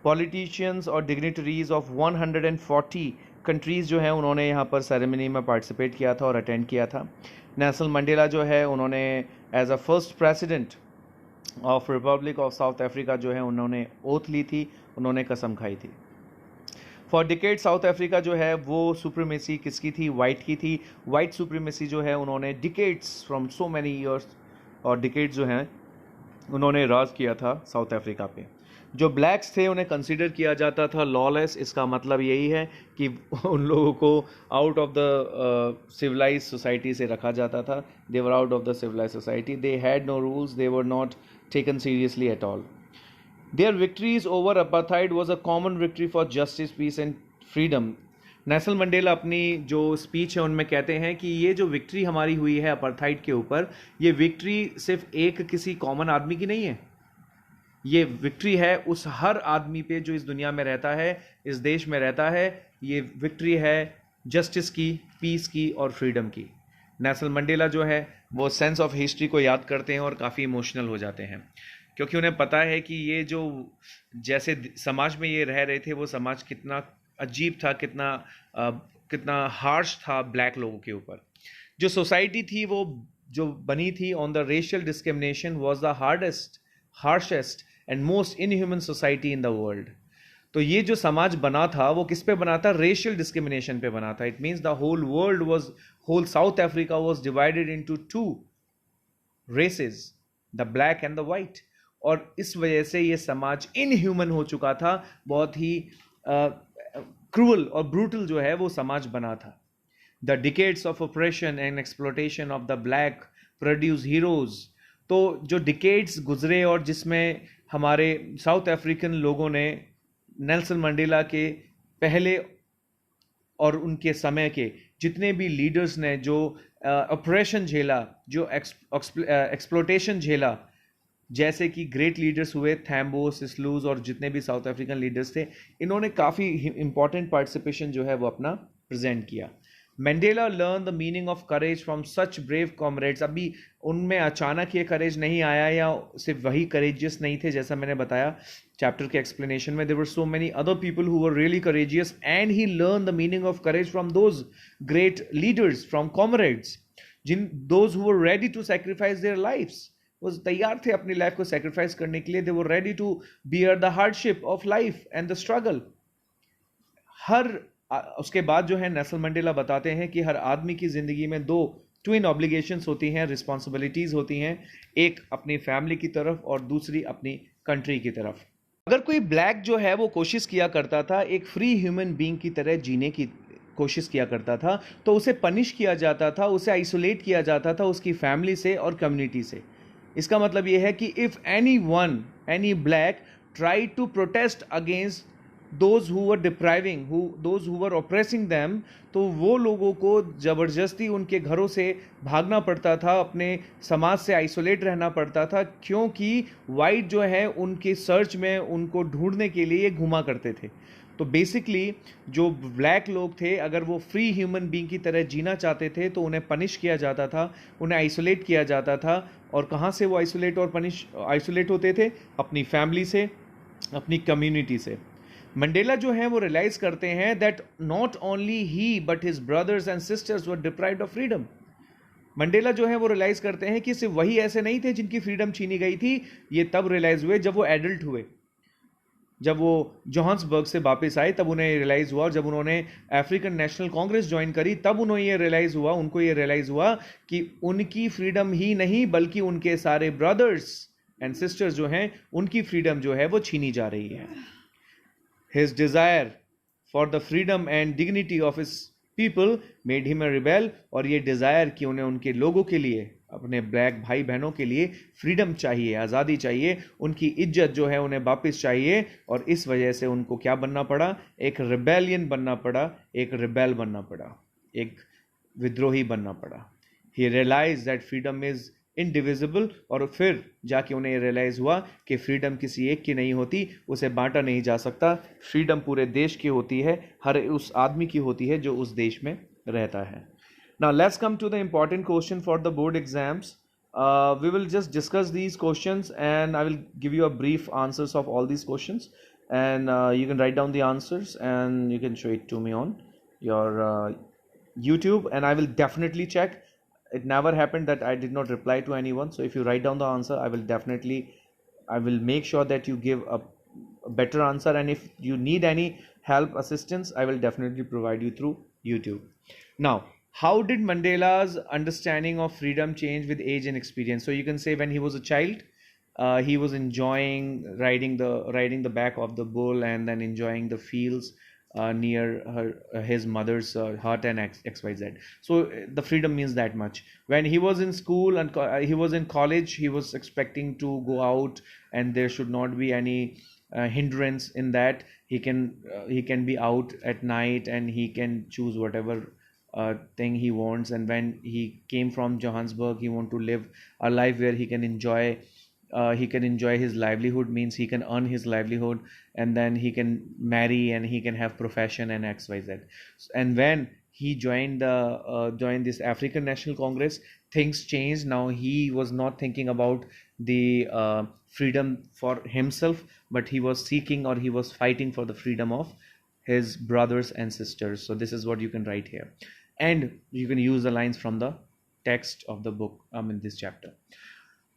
पॉलिटिशियंस और डिग्निटरीज ऑफ 140 कंट्रीज़ जो है उन्होंने यहाँ पर सेरेमनी में पार्टिसिपेट किया था और अटेंड किया था। नेल्सन मंडेला जो है उन्होंने as a first president of republic of South Africa जो है उन्होंने ओथ ली थी, उन्होंने कसम खाई थी। फॉर डिकेड साउथ अफ्रीका जो है वो सुप्रीमेसी किसकी थी? वाइट की थी। वाइट सुप्रीमेसी जो है उन्होंने decades from so many years और डिकेड्स जो हैं उन्होंने राज किया था साउथ अफ्रीका पे। जो ब्लैक्स थे उन्हें कंसिडर किया जाता था लॉलेस। इसका मतलब यही है कि उन लोगों को out of the civilise society से रखा जाता था। They were out of the civilise society, they had no rules, they were not taken seriously at all. Their victories over apartheid was a common victory for justice, peace and freedom. Nelson Mandela अपनी जो speech है उनमें कहते हैं कि ये जो victory हमारी हुई है अपार्थाइड के ऊपर, ये विक्ट्री सिर्फ एक किसी कॉमन आदमी की नहीं है, ये विक्ट्री है उस हर आदमी पे जो इस दुनिया में रहता है, इस देश में रहता है। ये विक्ट्री है जस्टिस की, पीस की और फ्रीडम की। नेल्सन मंडेला जो है वो सेंस ऑफ हिस्ट्री को याद करते हैं और काफ़ी इमोशनल हो जाते हैं, क्योंकि उन्हें पता है कि ये जो जैसे समाज में ये रह रहे थे, वो समाज कितना अजीब था, कितना हार्श था ब्लैक लोगों के ऊपर। जो सोसाइटी थी वो जो बनी थी on the racial discrimination was the harshest and most inhuman society in the world. तो ये जो समाज बना था वो किस पे बना था? रेशियल डिस्क्रिमिनेशन पे बना था। It means the whole South Africa was divided into 2 races, the black and the white. और इस वजह से ये समाज इनह्यूमन हो चुका था, बहुत ही क्रूअल और ब्रूटल जो है वो समाज बना था। The decades of operation and exploitation of the black produce heroes. तो जो डिकेड्स गुजरे और जिसमें हमारे साउथ अफ्रीकन लोगों ने नेल्सन मंडेला के पहले और उनके समय के जितने भी लीडर्स ने जो ऑपरेशन झेला, जो एक्सप्लोटेशन झेला, जैसे कि ग्रेट लीडर्स हुए थैम्बो, सिस्लूज और जितने भी साउथ अफ्रीकन लीडर्स थे, इन्होंने काफ़ी इंपॉर्टेंट पार्टिसिपेशन जो है वो अपना प्रेजेंट किया। Mandala learn the meaning of courage from such brave comrades. अभी उनमें अचानक ये करेज नहीं आया या सिर्फ वही करेजियस नहीं थे, जैसा मैंने बताया चैप्टर के एक्सप्लेनेशन में, there were so many other people who were really courageous and he learn the meaning of courage from those great leaders, from comrades, those who were ready to sacrifice their lifes. वो तैयार थे अपनी life को sacrifice करने के लिए। They were ready to bear the hardship of life and the struggle. उसके बाद जो है नेल्सन मंडेला बताते हैं कि हर आदमी की जिंदगी में दो ट्विन ऑब्लिगेशंस होती हैं, रिस्पॉन्सिबिलिटीज होती हैं, एक अपनी फैमिली की तरफ और दूसरी अपनी कंट्री की तरफ। अगर कोई ब्लैक जो है वो कोशिश किया करता था एक फ्री ह्यूमन बीइंग की तरह जीने की कोशिश किया करता था, तो उसे पनिश किया जाता था, उसे आइसोलेट किया जाता था उसकी फैमिली से और कम्युनिटी से। इसका मतलब यह है कि if any black try to protest against those who were depriving, those who were oppressing them, तो वो लोगों को ज़बरदस्ती उनके घरों से भागना पड़ता था, अपने समाज से आइसोलेट रहना पड़ता था, क्योंकि वाइट जो है उनके सर्च में उनको ढूंढने के लिए घुमा करते थे। तो बेसिकली जो ब्लैक लोग थे, अगर वो फ्री ह्यूमन बीइंग की तरह जीना चाहते थे तो उन्हें पनिश किया जाता था, उन्हें आइसोलेट किया जाता था। और कहाँ से वो आइसोलेट होते थे? अपनी फैमिली से, अपनी कम्युनिटी से। मंडेला जो है वो रियलाइज करते हैं that not only he but his brothers and sisters were deprived of freedom. Mandela जो है वो रियलाइज करते हैं कि सिर्फ वही ऐसे नहीं थे जिनकी फ्रीडम छीनी गई थी। ये तब रियलाइज हुए जब वो एडल्ट हुए, जब वो जोहान्सबर्ग से वापस आए, तब उन्हें रियलाइज हुआ। और जब उन्होंने अफ्रीकन नेशनल कांग्रेस ज्वाइन करी, तब उन्हें ये रियलाइज हुआ, उनको ये रियलाइज हुआ कि उनकी फ्रीडम ही नहीं बल्कि उनके सारे ब्रदर्स एंड सिस्टर्स जो हैं उनकी फ्रीडम जो है वो छीनी जा रही है। His desire for the freedom and dignity of his people made him a rebel. और ये डिजायर कि उन्हें उनके लोगों के लिए, अपने ब्लैक भाई बहनों के लिए फ्रीडम चाहिए, आज़ादी चाहिए, उनकी इज्जत जो है उन्हें वापस चाहिए। और इस वजह से उनको क्या बनना पड़ा? एक रिबेलियन बनना पड़ा, एक रिबेल बनना पड़ा, एक विद्रोही बनना पड़ा। He realise that freedom is indivisible. और फिर जाके उन्हें रियलाइज हुआ कि फ्रीडम किसी एक की नहीं होती, उसे बांटा नहीं जा सकता। फ्रीडम पूरे देश की होती है, हर उस आदमी की होती है जो उस देश में रहता है। Now let's come to the important question for the board exams. We will just discuss these questions and I will give you a brief answers of all these questions, and you can write down the answers and you can show it to me on your YouTube, and I will definitely check. It never happened that I did not reply to anyone. So if you write down the answer, I will make sure that you give a better answer, and if you need any help, assistance, I will definitely provide you through YouTube. Now, how did Mandela's understanding of freedom change with age and experience? So you can say when he was a child, he was enjoying riding the back of the bull and then enjoying the fields near his mother's hut and XYZ. So the freedom means that much. When he was in school and he was in college, he was expecting to go out and there should not be any hindrance in that. He can be out at night and he can choose whatever thing he wants. And when he came from Johannesburg, he want to live a life where he can enjoy his livelihood, means he can earn his livelihood, and then he can marry and he can have profession and XYZ. And when he joined this African National Congress, things changed. Now he was not thinking about the freedom for himself, but he was seeking, or he was fighting for the freedom of his brothers and sisters. So this is what you can write here, and you can use the lines from the text of the book in this chapter.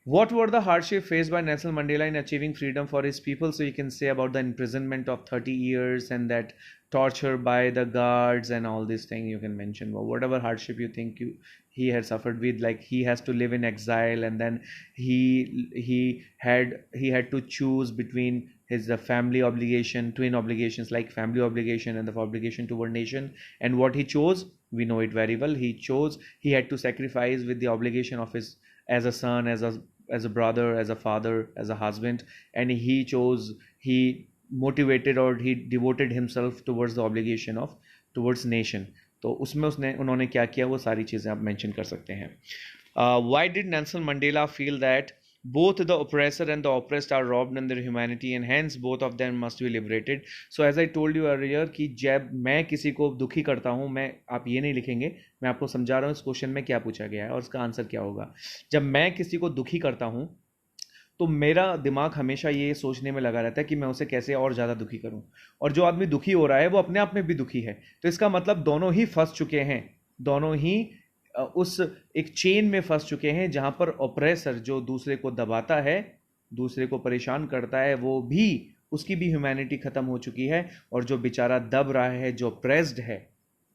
What were the hardships faced by Nelson Mandela in achieving freedom for his people? So you can say about the imprisonment of 30 years and that torture by the guards and all this thing you can mention. Whatever hardship you think he had suffered with, like he has to live in exile, and then he had to choose between his family obligation, twin obligations like family obligation and the obligation toward nation. And what he chose, we know it very well. He had to sacrifice with the obligation of his, as a son, as a brother, as a father, as a husband, and he motivated, or he devoted himself towards the obligation of towards nation, तो उसमें उन्होंने क्या किया वो सारी चीज़ें आप mention कर सकते हैं. Why did Nelson Mandela feel that both the oppressor and the oppressed are robbed in their humanity and hence both of them must be liberated? So as I told you earlier कि जब मैं किसी को दुखी करता हूँ, मैं आप ये नहीं लिखेंगे, मैं आपको समझा रहा हूँ इस क्वेश्चन में क्या पूछा गया है और उसका आंसर क्या होगा. जब मैं किसी को दुखी करता हूँ तो मेरा दिमाग हमेशा ये सोचने में लगा रहता है कि मैं उसे कैसे और ज़्यादा दुखी करूं, और जो आदमी दुखी हो रहा है वो अपने आप में भी दुखी है, तो इसका मतलब दोनों ही फंस चुके हैं, दोनों ही उस एक चेन में फंस चुके हैं जहां पर ऑपरेसर जो दूसरे को दबाता है, दूसरे को परेशान करता है, वो भी उसकी भी ह्यूमैनिटी खत्म हो चुकी है, और जो बेचारा दब रहा है, जो प्रेस्ड है,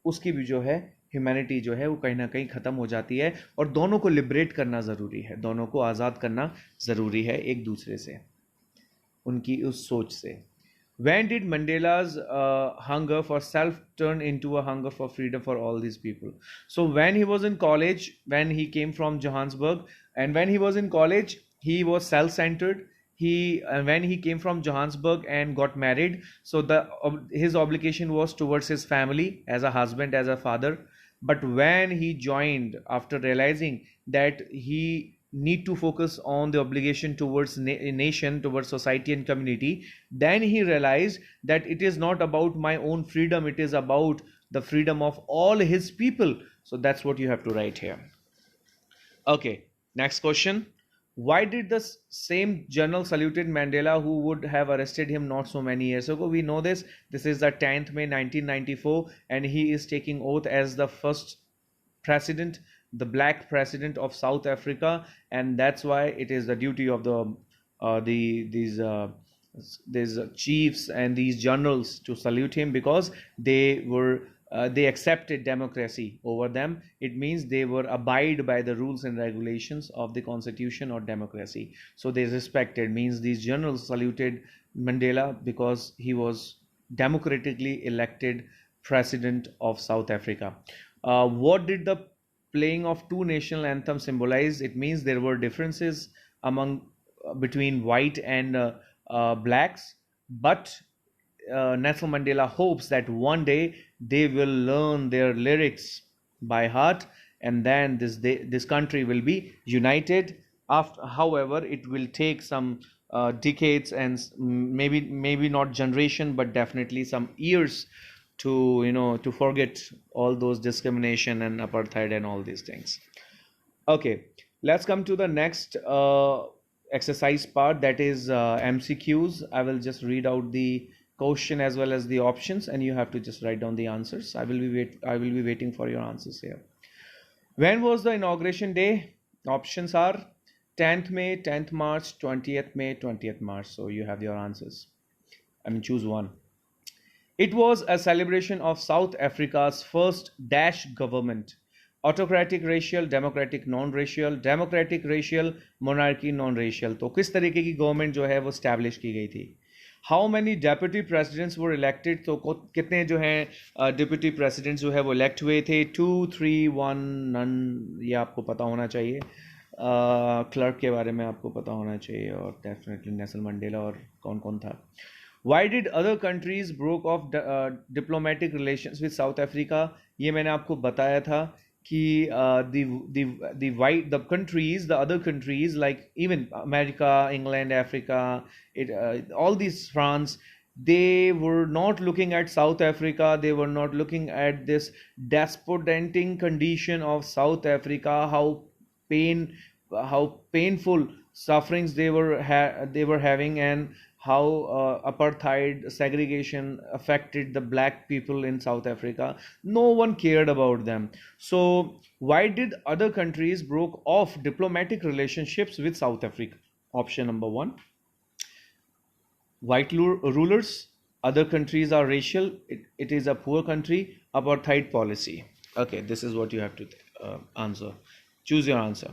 उसकी भी जो है ह्यूमैनिटी जो है वो कहीं ना कहीं ख़त्म हो जाती है. और दोनों को लिबरेट करना ज़रूरी है, दोनों को आज़ाद करना ज़रूरी है एक दूसरे से, उनकी उस सोच से. When did Mandela's hunger for self turn into a hunger for freedom for all these people? So when he was in college, when he came from Johannesburg, and when he was in college, he was self-centered. When he came from Johannesburg and got married, so his obligation was towards his family as a husband, as a father. But when he joined, after realizing that he need to focus on the obligation towards nation, towards society and community, then he realized that it is not about my own freedom, it is about the freedom of all his people. So that's what you have to write here. Okay, next question. Why did the same general saluted Mandela who would have arrested him not so many years ago? We know this. This is the 10th May 1994, and he is taking oath as the first president, the black president of South Africa, and that's why it is the duty of these chiefs and these generals to salute him, because they accepted democracy over them. It means they were abide by the rules and regulations of the constitution or democracy, so they respected, means these generals saluted Mandela because he was democratically elected president of South Africa. What did the playing of two national anthems symbolize? It means there were differences between white and blacks, but Nelson Mandela hopes that one day they will learn their lyrics by heart, and then this country will be united. However, it will take some decades and maybe not generation, but definitely some years to forget all those discrimination and apartheid and all these things. Okay, let's come to the next exercise part, that is MCQs. I will just read out the question as well as the options, and you have to just write down the answers. I will be waiting for your answers here. When was the inauguration day? Options are 10th May, 10th March, 20th May, 20th March. So you have your answers. Choose one. It was a celebration of South Africa's first dash government. Autocratic racial, democratic non-racial, democratic racial, monarchy non-racial. तो किस तरीके की government जो है वो establish की गई थी. How many deputy presidents were elected, तो कितने जो हैं डिप्यूटी प्रेसिडेंट्स जो है वो इलेक्ट हुए थे. 2, 3, 1, नन. ये आपको पता होना चाहिए. क्लर्क के बारे में आपको पता होना चाहिए, और डेफिनेटली नेल्सन मंडेला, और कौन कौन था. Why did other countries broke off diplomatic relations with South Africa? ये मैंने आपको बताया था कि the countries, the other countries like even America, England, Africa, all these France, they were not looking at South Africa. They were not looking at this despotating condition of South Africa, how painful sufferings they were having, and how apartheid segregation affected the black people in South Africa. No one cared about them. So why did other countries broke off diplomatic relationships with South Africa? Option number 1, white rulers. Other countries are racial. It is a poor country. Apartheid policy. Okay, this is what you have to answer. Choose your answer.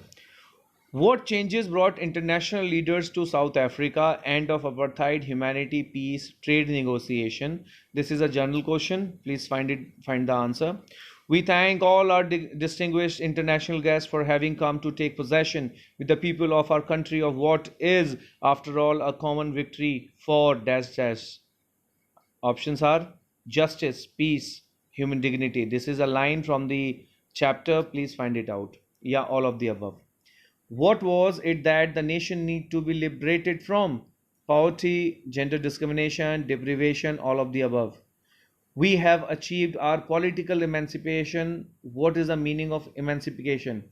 What changes brought international leaders to South Africa? End of apartheid, humanity, peace, trade negotiation. This is a general question. Please find the answer. We thank all our distinguished international guests for having come to take possession with the people of our country of what is, after all, a common victory for dash dash. Options are justice, peace, Human dignity. This is a line from the chapter. Please find it out. Yeah, all of the above. What was it that the nation need to be liberated from? Poverty, gender discrimination, deprivation, all of the above. We have achieved our political emancipation. What is the meaning of emancipation?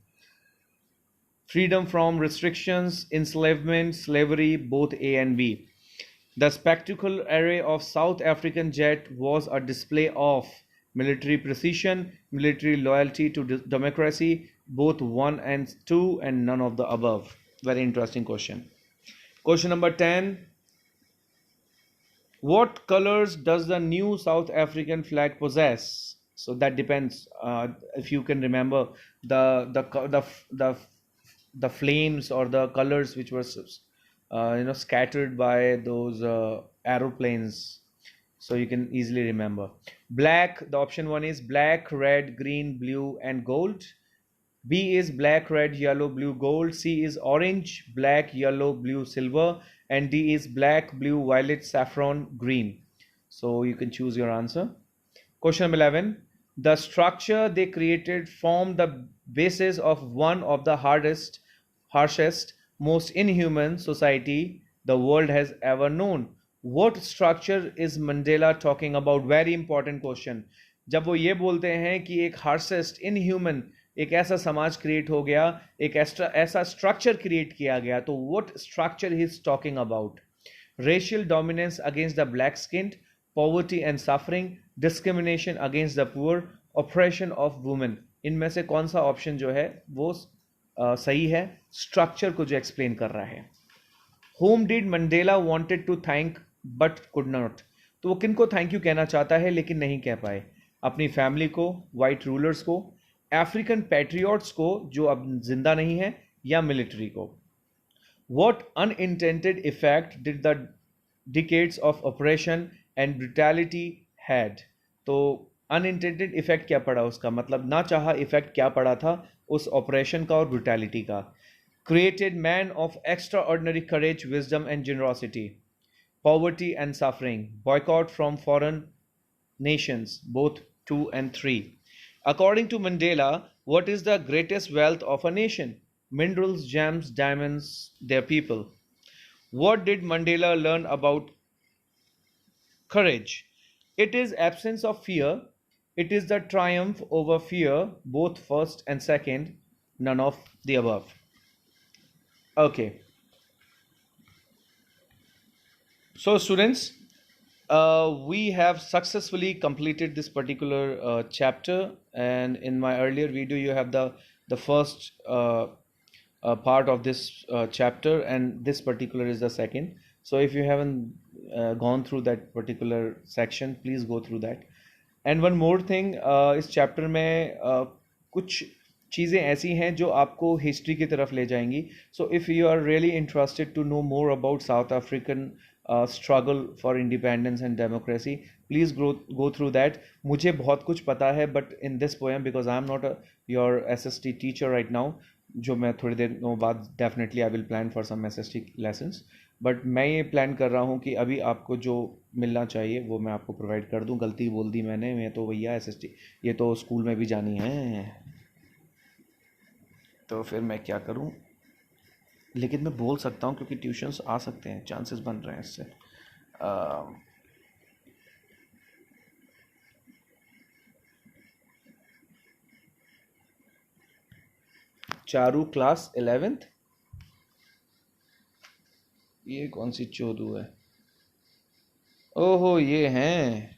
Freedom from restrictions, enslavement, slavery, both A and B. The spectacular array of South African jet was a display of military precision, military loyalty to democracy, both 1 and 2 and none of the above. Very interesting question. Question number 10. What colors does the new South African flag possess? So that depends. If you can remember the flames or the colors which were scattered by those aeroplanes, so you can easily remember. Black. The option 1 is black, red, green, blue, and gold. B is black, red, yellow, blue, gold. C is orange, black, yellow, blue, silver. And D is black, blue, violet, saffron, green. So you can choose your answer. Question number 11. The structure they created formed the basis of one of the harshest, most inhuman society the world has ever known. What structure is Mandela talking about? Very important question. जब वो ये बोलते हैं कि एक हार्सेस्ट inhuman एक ऐसा समाज क्रिएट हो गया, एक ऐसा स्ट्रक्चर क्रिएट किया गया, तो what structure he is talking about? Racial dominance against the black skinned, poverty and suffering, discrimination against the poor, operation of women. इनमें से कौन सा ऑप्शन जो है वो सही है स्ट्रक्चर को जो एक्सप्लेन कर रहा है? Whom did Mandela wanted to thank but could not. तो वो किन को थैंक यू कहना चाहता है लेकिन नहीं कह पाए? अपनी फैमिली को, वाइट रूलर्स को, अफ्रीकन पैट्रियट्स को जो अब जिंदा नहीं है, या मिलिट्री को? What unintended effect did the decades of oppression and brutality had? तो अनइंटेंडेड इफेक्ट क्या पड़ा उसका, मतलब ना चाहा इफेक्ट क्या पड़ा था उस ऑपरेशन का और ब्रुटैलिटी का? Created man of extraordinary courage, wisdom and generosity, poverty and suffering, boycott from foreign nations, both 2 and 3. According to Mandela, what is the greatest wealth of a nation? Minerals, gems, diamonds, their people. What did Mandela learn about courage? It is absence of fear. It is the triumph over fear, both first and second, none of the above. Okay. So students, we have successfully completed this particular chapter, and in my earlier video you have the first part of this chapter, and this particular is the second. So if you haven't gone through that particular section, please go through that. And one more thing, इस chapter में कुछ चीज़ें ऐसी हैं जो आपको history की तरफ ले जाएंगी. So if you are really interested to know more about South African struggle for independence and democracy, please go through that. मुझे बहुत कुछ पता है, but in this poem, because I am not your SST teacher right now, जो मैं थोड़ी देर बाद definitely I will plan for some SST lessons, but मैं ये प्लान कर रहा हूँ कि अभी आपको जो मिलना चाहिए वो मैं आपको प्रोवाइड कर दूँ. गलती बोल दी मैंने, मैं तो भैया SST ये तो स्कूल में भी जानी है, तो फिर मैं क्या करूँ? लेकिन मैं बोल सकता हूँ क्योंकि ट्यूशन्स आ सकते हैं, चांसेस बन रहे हैं इससे. Charu class 11th. ये कौन सी चोदू है? ओहो, ये हैं.